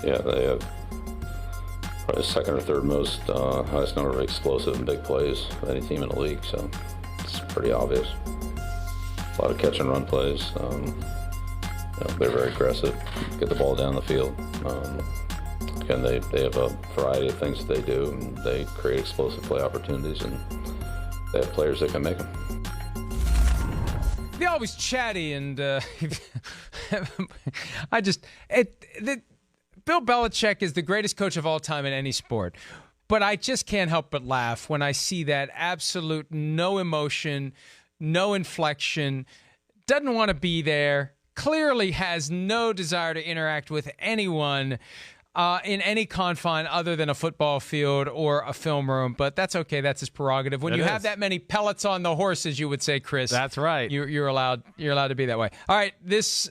Yeah, they have probably the second or third most highest number of explosive and big plays of any team in the league, so it's pretty obvious. A lot of catch and run plays. They're very aggressive, get the ball down the field. Again, they have a variety of things that they do, and they create explosive play opportunities, and they have players that can make them. They're always chatty, and Bill Belichick is the greatest coach of all time in any sport. But I just can't help but laugh when I see that absolute no emotion, no inflection, doesn't want to be there, clearly has no desire to interact with anyone in any confine other than a football field or a film room. But that's okay. That's his prerogative. When you have that many pellets on the horse, as you would say, Chris. That's right. You're allowed to be that way. All right, this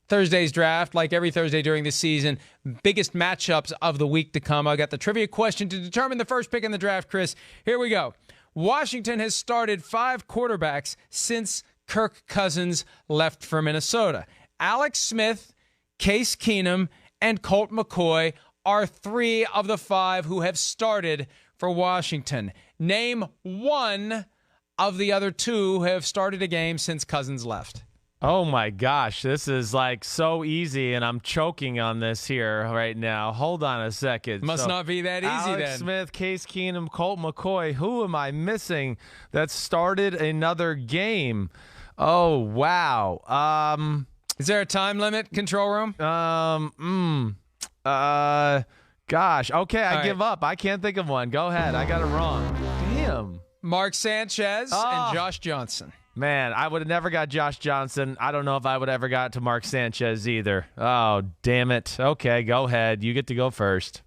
Thursday's draft, like every Thursday during the season, biggest matchups of the week to come. I got the trivia question to determine the first pick in the draft, Chris. Here we go. Washington has started 5 quarterbacks since Kirk Cousins left for Minnesota. Alex Smith, Case Keenum, and Colt McCoy are 3 of the 5 who have started for Washington. Name one of the other 2 who have started a game since Cousins left. Oh, my gosh. This is like so easy, and I'm choking on this here right now. Hold on a second. Must not be that easy Alex then. Smith, Case Keenum, Colt McCoy. Who am I missing that started another game? Oh, wow. Is there a time limit, control room? Gosh. Okay, I All give up. I can't think of one. Go ahead. I got it wrong. Damn. Mark Sanchez and Josh Johnson. Man, I would have never got Josh Johnson. I don't know if I would ever got to Mark Sanchez either. Oh, damn it. Okay, go ahead. You get to go first.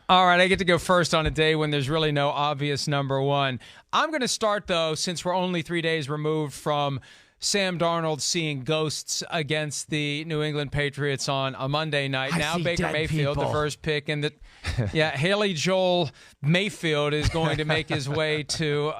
All right, I get to go first on a day when there's really no obvious number one. I'm going to start, though, since we're only 3 days removed from Sam Darnold seeing ghosts against the New England Patriots on a Monday night. Now Baker Mayfield, the first pick, and Haley Joel Mayfield is going to make his way to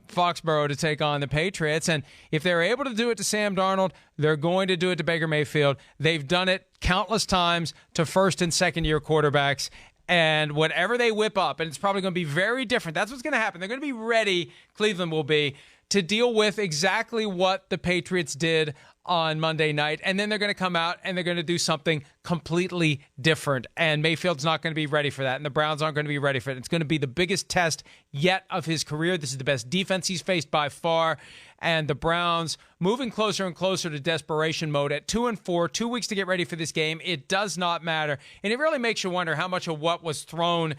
Foxborough to take on the Patriots. And if they're able to do it to Sam Darnold, they're going to do it to Baker Mayfield. They've done it countless times to first and second year quarterbacks. And whatever they whip up, and it's probably going to be very different. That's what's going to happen. They're going to be ready, Cleveland will be, to deal with exactly what the Patriots did on Monday night. And then they're going to come out and they're going to do something completely different. And Mayfield's not going to be ready for that. And the Browns aren't going to be ready for it. It's going to be the biggest test yet of his career. This is the best defense he's faced by far. And the Browns moving closer and closer to desperation mode at 2-4, 2 weeks to get ready for this game. It does not matter. And it really makes you wonder how much of what was thrown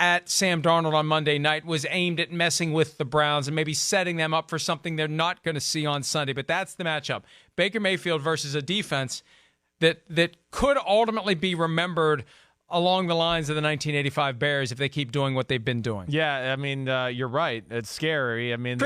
at Sam Darnold on Monday night was aimed at messing with the Browns and maybe setting them up for something they're not going to see on Sunday. But that's the matchup. Baker Mayfield versus a defense that could ultimately be remembered along the lines of the 1985 Bears if they keep doing what they've been doing. Yeah, I mean, you're right. It's scary. I mean,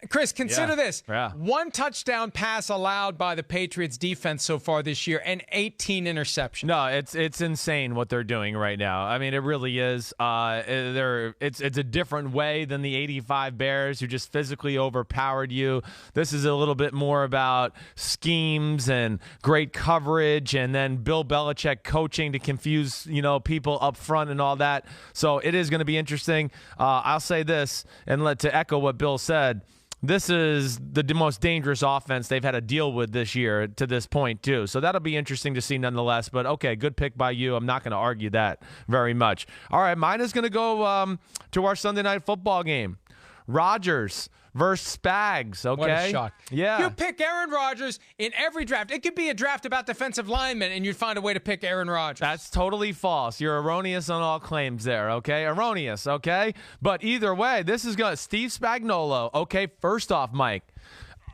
Chris, consider this. Yeah. 1 touchdown pass allowed by the Patriots defense so far this year and 18 interceptions. No, it's insane what they're doing right now. I mean, it really is. It's a different way than the 85 Bears who just physically overpowered you. This is a little bit more about schemes and great coverage and then Bill Belichick coaching to confuse, people up front and all that. So it is going to be interesting. I'll say this and to echo what Bill said. This is the most dangerous offense they've had to deal with this year to this point, too. So that'll be interesting to see nonetheless. But, okay, good pick by you. I'm not going to argue that very much. All right, mine is going to go to our Sunday night football game. Rodgers versus Spags, okay? What a shock. Yeah. You pick Aaron Rodgers in every draft. It could be a draft about defensive linemen, and you'd find a way to pick Aaron Rodgers. That's totally false. You're erroneous on all claims there, okay? Erroneous, okay? But either way, this is going to Steve Spagnuolo. Okay, first off, Mike,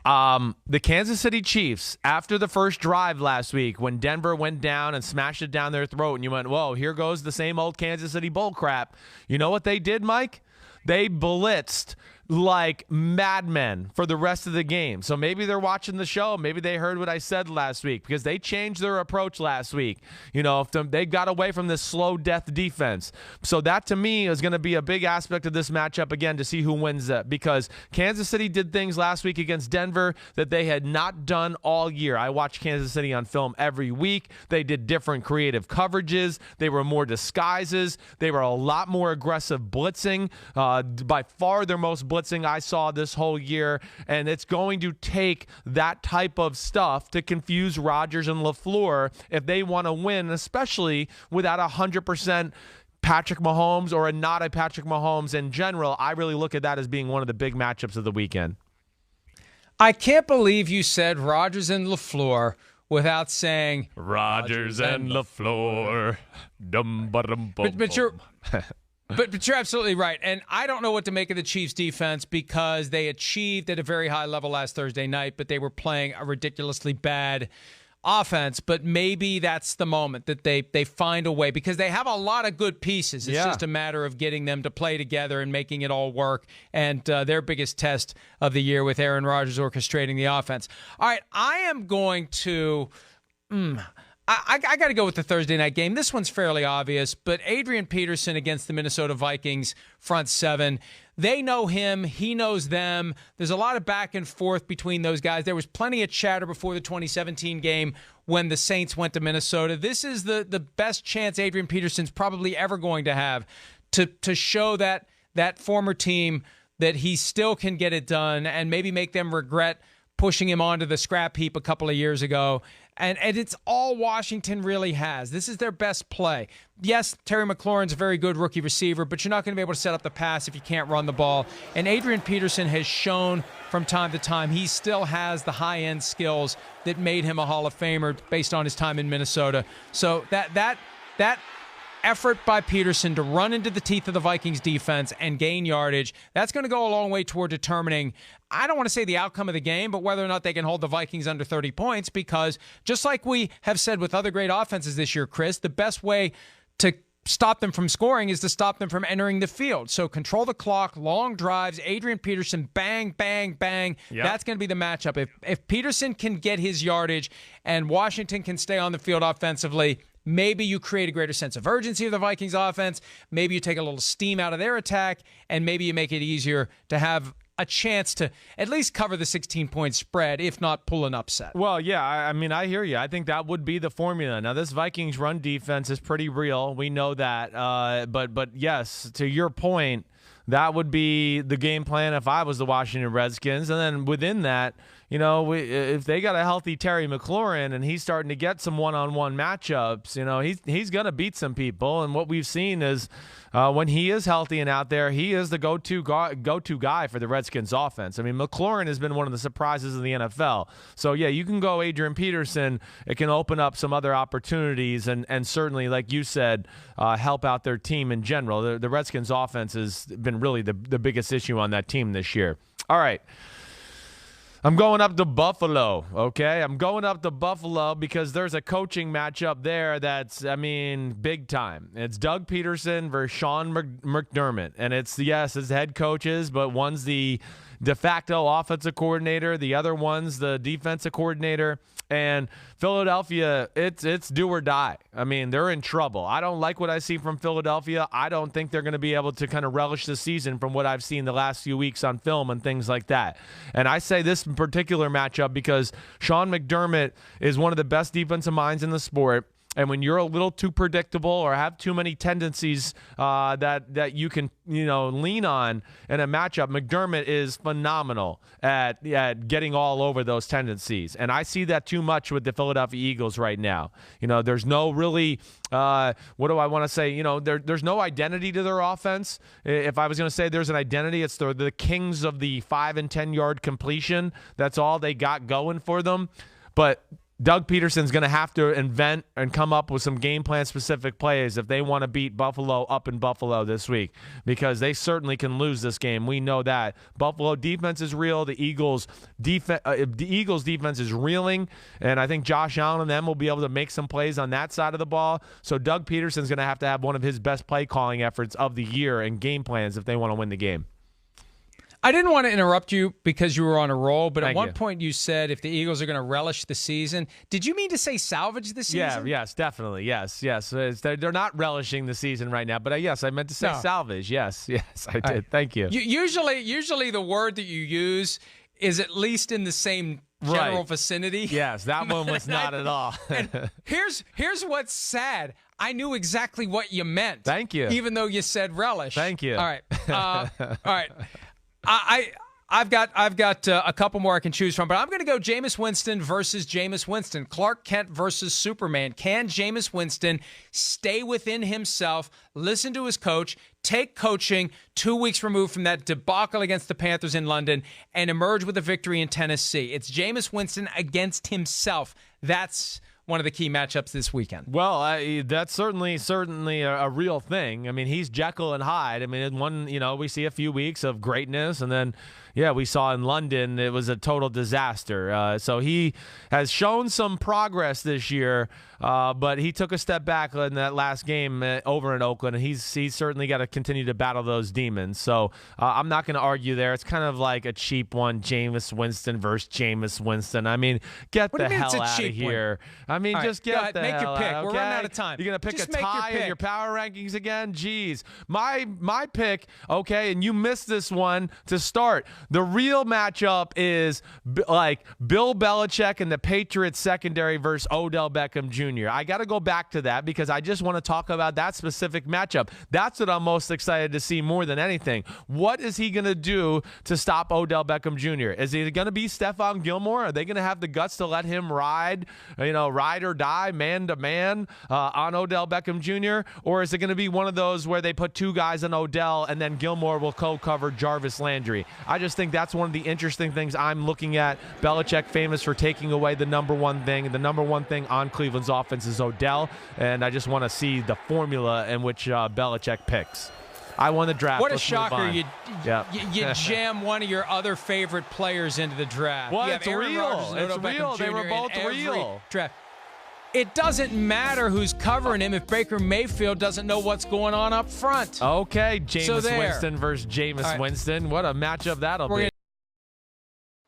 the Kansas City Chiefs, after the first drive last week, when Denver went down and smashed it down their throat, and you went, whoa, here goes the same old Kansas City bull crap. You know what they did, Mike? They blitzed like madmen for the rest of the game. So maybe they're watching the show. Maybe they heard what I said last week, because they changed their approach last week. If they got away from this slow death defense. So that to me is going to be a big aspect of this matchup again, to see who wins that, because Kansas City did things last week against Denver that they had not done all year. I watch Kansas City on film every week. They did different creative coverages. They were more disguises. They were a lot more aggressive blitzing. By far their most blitzing I saw this whole year, and it's going to take that type of stuff to confuse Rodgers and LaFleur if they want to win, especially without 100% Patrick Mahomes or not a Patrick Mahomes in general. I really look at that as being one of the big matchups of the weekend. I can't believe you said Rodgers and LaFleur without saying Rodgers and LaFleur. But you're absolutely right. And I don't know what to make of the Chiefs' defense, because they achieved at a very high level last Thursday night, but they were playing a ridiculously bad offense. But maybe that's the moment that they find a way, because they have a lot of good pieces. It's just a matter of getting them to play together and making it all work. And their biggest test of the year with Aaron Rodgers orchestrating the offense. All right, I am going to... I got to go with the Thursday night game. This one's fairly obvious, but Adrian Peterson against the Minnesota Vikings front seven. They know him. He knows them. There's a lot of back and forth between those guys. There was plenty of chatter before the 2017 game when the Saints went to Minnesota. This is the best chance Adrian Peterson's probably ever going to have to show that former team that he still can get it done, and maybe make them regret pushing him onto the scrap heap a couple of years ago. And it's all Washington really has. This is their best play. Yes, Terry McLaurin's a very good rookie receiver, but you're not going to be able to set up the pass if you can't run the ball. And Adrian Peterson has shown from time to time he still has the high-end skills that made him a Hall of Famer based on his time in Minnesota. So that effort by Peterson to run into the teeth of the Vikings defense and gain yardage, that's going to go a long way toward determining, I don't want to say the outcome of the game, but whether or not they can hold the Vikings under 30 points, because just like we have said with other great offenses this year, Chris, the best way to stop them from scoring is to stop them from entering the field. So control the clock, long drives, Adrian Peterson, bang, bang, bang. Yep. That's going to be the matchup. If Peterson can get his yardage and Washington can stay on the field offensively, maybe you create a greater sense of urgency of the Vikings offense. Maybe you take a little steam out of their attack, and maybe you make it easier to have a chance to at least cover the 16-point spread, if not pull an upset. Well, yeah, I mean, I hear you. I think that would be the formula. Now, this Vikings run defense is pretty real. We know that. But yes, to your point, that would be the game plan if I was the Washington Redskins. And then within that, if they got a healthy Terry McLaurin and he's starting to get some one-on-one matchups, he's going to beat some people. And what we've seen is when he is healthy and out there, he is the go-to guy for the Redskins offense. I mean, McLaurin has been one of the surprises of the NFL. So, yeah, you can go Adrian Peterson. It can open up some other opportunities and certainly, like you said, help out their team in general. The Redskins offense has been really the biggest issue on that team this year. All right. I'm going up to Buffalo, okay? I'm going up to Buffalo because there's a coaching matchup there that's, big time. It's Doug Peterson versus Sean McDermott. And it's head coaches, but one's the de facto offensive coordinator. The other one's the defensive coordinator. And Philadelphia, it's do or die. I mean, they're in trouble. I don't like what I see from Philadelphia. I don't think they're going to be able to kind of relish the season from what I've seen the last few weeks on film and things like that. And I say this particular matchup because Sean McDermott is one of the best defensive minds in the sport. And when you're a little too predictable or have too many tendencies that you can lean on in a matchup, McDermott is phenomenal at getting all over those tendencies. And I see that too much with the Philadelphia Eagles right now. There's no really what do I want to say? There's no identity to their offense. If I was going to say there's an identity, it's the kings of the 5 and 10 yard completion. That's all they got going for them. But Doug Peterson's going to have to invent and come up with some game plan specific plays if they want to beat Buffalo up in Buffalo this week, because they certainly can lose this game. We know that. Buffalo defense is real. The Eagles defense is reeling, and I think Josh Allen and them will be able to make some plays on that side of the ball. So Doug Peterson's going to have one of his best play calling efforts of the year and game plans if they want to win the game. I didn't want to interrupt you because you were on a roll, but at one you. point you said if the Eagles are going to relish the season. Did you mean to say salvage the season? Yeah, yes, definitely. Yes. They're not relishing the season right now, but yes, I meant to say salvage. Yes, I did. Right. Thank you. Usually the word that you use is at least in the same general vicinity. Yes, that one was not at all. And here's what's sad. I knew exactly what you meant. Thank you. Even though you said relish. Thank you. All right. All right. I've got a couple more I can choose from, but I'm going to go Jameis Winston versus Jameis Winston. Clark Kent versus Superman. Can Jameis Winston stay within himself, listen to his coach, take coaching 2 weeks removed from that debacle against the Panthers in London, and emerge with a victory in Tennessee? It's Jameis Winston against himself. That's one of the key matchups this weekend. Well, that's certainly a real thing. I mean, he's Jekyll and Hyde. I mean, we see a few weeks of greatness, and then, we saw in London it was a total disaster. So he has shown some progress this year, but he took a step back in that last game over in Oakland, and he's certainly got to continue to battle those demons. So I'm not going to argue there. It's kind of like a cheap one, Jameis Winston versus Jameis Winston. I mean, get the hell out of here. I mean, all just right, get the make hell your pick. out. Okay? We're running out of time. You're going to pick just a tie in your power rankings again? Jeez. My pick, okay, and you missed this one to start. The real matchup is like Bill Belichick and the Patriots secondary versus Odell Beckham Jr. I got to go back to that because I just want to talk about that specific matchup. That's what I'm most excited to see more than anything. What is he going to do to stop Odell Beckham Jr.? Is he going to be Stephon Gilmore? Are they going to have the guts to let him ride or die, man to man on Odell Beckham Jr.? Or is it going to be one of those where they put two guys on Odell and then Gilmore will co-cover Jarvis Landry? I just think that's one of the interesting things I'm looking at. Belichick famous for taking away the number one thing. The number one thing on Cleveland's offense is Odell, and I just want to see the formula in which Belichick picks. I won the draft. What a Let's shocker. You jam one of your other favorite players into the draft. Well, you have it's Aaron real. Rodgers and It's Odell real. Beckham They were Jr. both in every real. draft. It doesn't matter who's covering him if Baker Mayfield doesn't know what's going on up front. Okay, Jameis there. Winston versus Jameis Winston. What a matchup that'll be.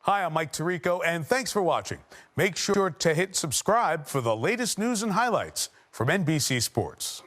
Hi, I'm Mike Tirico, and thanks for watching. Make sure to hit subscribe for the latest news and highlights from NBC Sports.